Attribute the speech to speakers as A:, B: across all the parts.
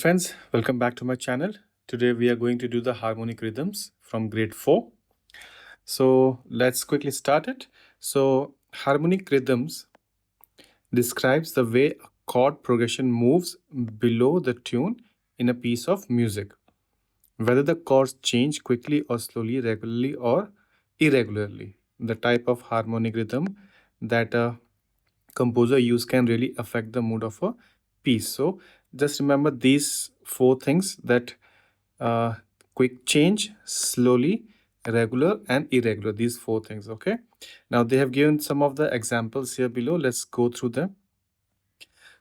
A: friends, welcome back to my channel. Today we are going to do the harmonic rhythms from grade 4. So let's quickly start it. So harmonic rhythms describes the way a chord progression moves below the tune in a piece of music. Whether the chords change quickly or slowly, regularly or irregularly. The type of harmonic rhythm that a composer use can really affect the mood of a piece. So just remember these four things, that uh, quick change, slowly, regular and irregular, these four things. Okay, now they have given some of the examples here below. Let's go through them.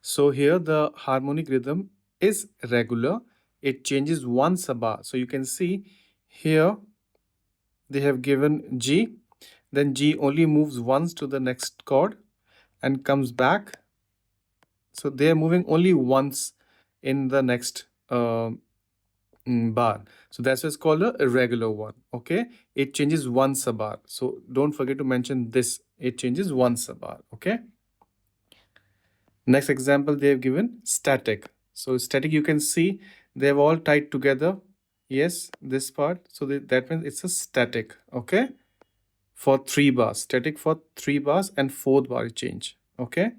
A: So here the harmonic rhythm is regular. It changes once a bar. So you can see here they have given G, then G only moves once to the next chord and comes back. So they are moving only once in the next bar. So that's why it's called a irregular one. Okay, it changes once a bar. So don't forget to mention this. It changes once a bar. Okay. Next example they have given static. So static, you can see they have all tied together. Yes, this part. So that means it's a static. Okay, for 3 bars. Static for 3 bars and 4th bar change. Okay.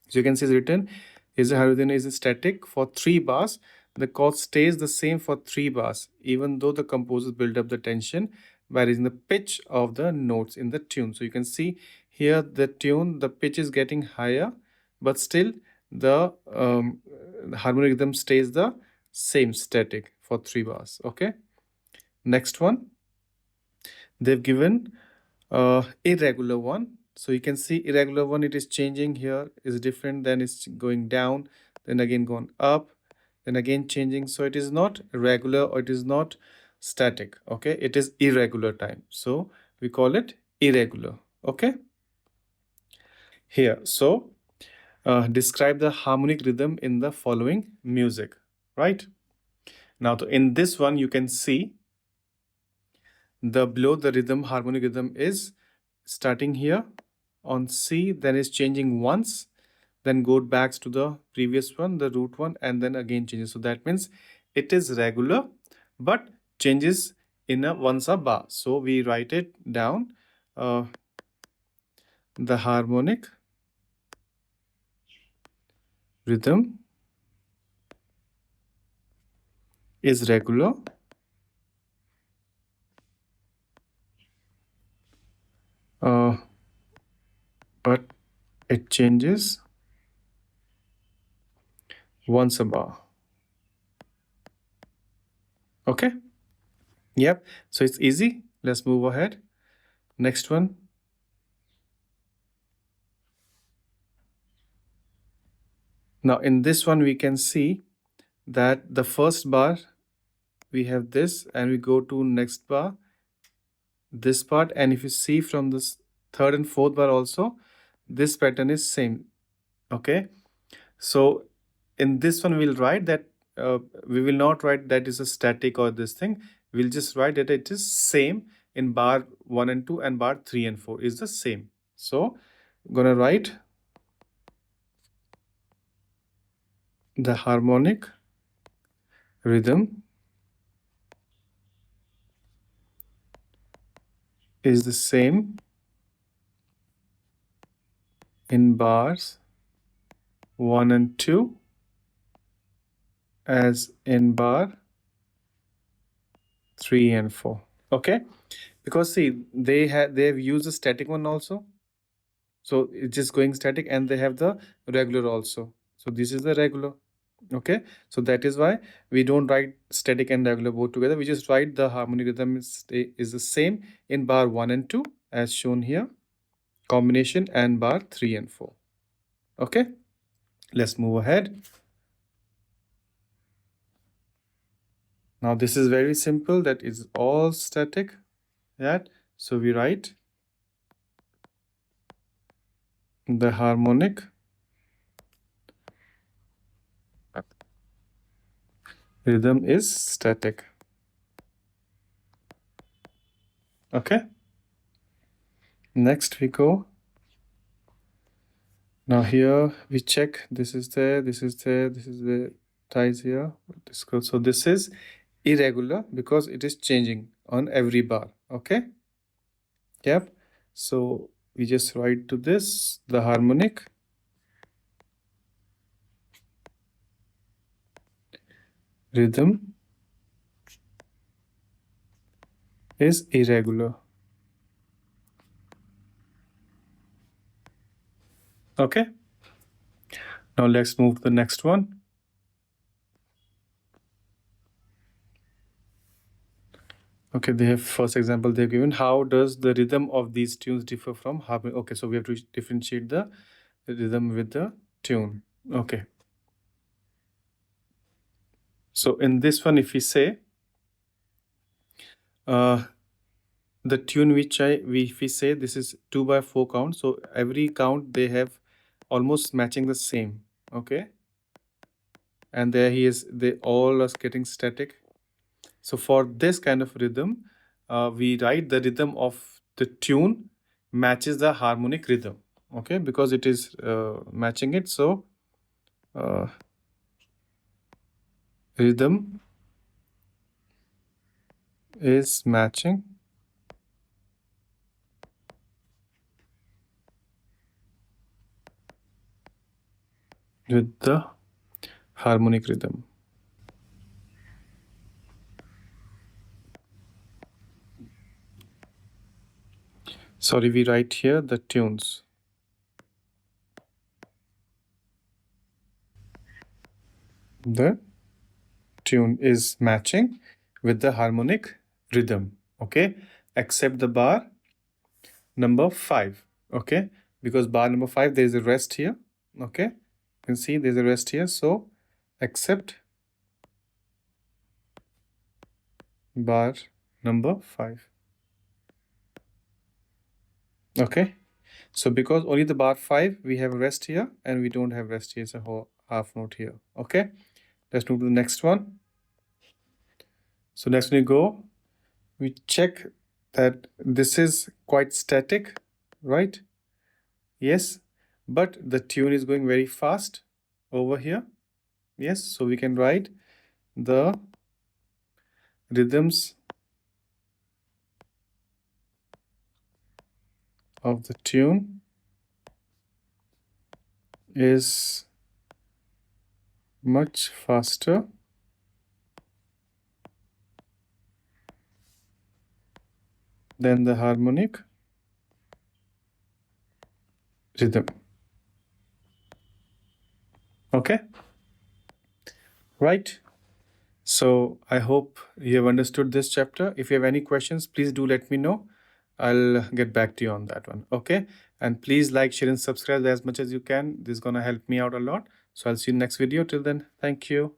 A: So you can see it's written is a hydrogen is static for 3 bars. The chord stays the same for 3 bars, even though the composers build up the tension by raising the pitch of the notes in the tune. So you can see here the tune, the pitch is getting higher, but still the harmonic rhythm stays the same, static for 3 bars. Okay. Next one, they've given irregular one. So you can see irregular one, it is changing here, is different, then it's going down, then again going up, then again changing. So it is not regular or it is not static. Okay, it is irregular time, so we call it irregular. Okay, here, so describe the harmonic rhythm in the following music. Right now, in this one you can see the below the rhythm, harmonic rhythm is starting here on C, then is changing once, then go back to the previous one, the root one, and then again changes. So that means it is regular, but changes in a once a bar. So we write it down. The harmonic rhythm is regular, but it changes once a bar. Okay. Yep. So it's easy. Let's move ahead. Next one. Now in this one we can see that the first bar we have this, and we go to next bar, this part, and if you see from this 3rd and 4th bar also, this pattern is same. Okay, so in this one we'll write that we will not write that is a static or this thing. We'll just write that it is same in bar 1 and 2, and bar 3 and 4 is the same. So I'm gonna write the harmonic rhythm is the same in bars 1 and 2 as in bar 3 and 4. Okay, because see they have used the static one also, so it's just going static, and they have the regular also. So this is the regular. Okay, so that is why we don't write static and regular both together. We just write the harmonic rhythm is the same in bar 1 and 2 as shown here, combination, and bar 3 and 4. Okay, let's move ahead. Now this is very simple, that is all static. That so we write the harmonic rhythm is static. Okay, next we go. Now here we check, this is there, this is there, this is the ties here. So this is irregular because it is changing on every bar. Okay. Yep. So we just write to this the harmonic rhythm is irregular. Okay. Now let's move to the next one. Okay, they have first example they've given. How does the rhythm of these tunes differ from harmony? Okay, so we have to differentiate the rhythm with the tune. Okay. So in this one, if we say the tune which if we say this is 2/4 count, so every count they have almost matching the same. Okay. And there he is, they all are getting static. So for this kind of rhythm, we write the rhythm of the tune matches the harmonic rhythm. Okay, because it is matching it. So rhythm is matching with the harmonic rhythm. Sorry, we write here the tunes. The tune is matching with the harmonic rhythm. Okay, except the bar number 5. Okay, because bar number 5 there is a rest here. Okay, you can see there's a rest here. So except bar number 5. Okay, so because only the bar 5 we have rest here and we don't have rest here, it's a whole half note here. Okay, let's move to the next one. So next we go, we check that this is quite static, right? Yes, but the tune is going very fast over here. Yes, so we can write the rhythms of the tune is much faster than the harmonic rhythm. Okay, right? So I hope you have understood this chapter. If you have any questions, please do let me know. I'll get back to you on that one. Okay, and please like, share and subscribe as much as you can. This is gonna help me out a lot. So I'll see you in the next video. Till then, thank you.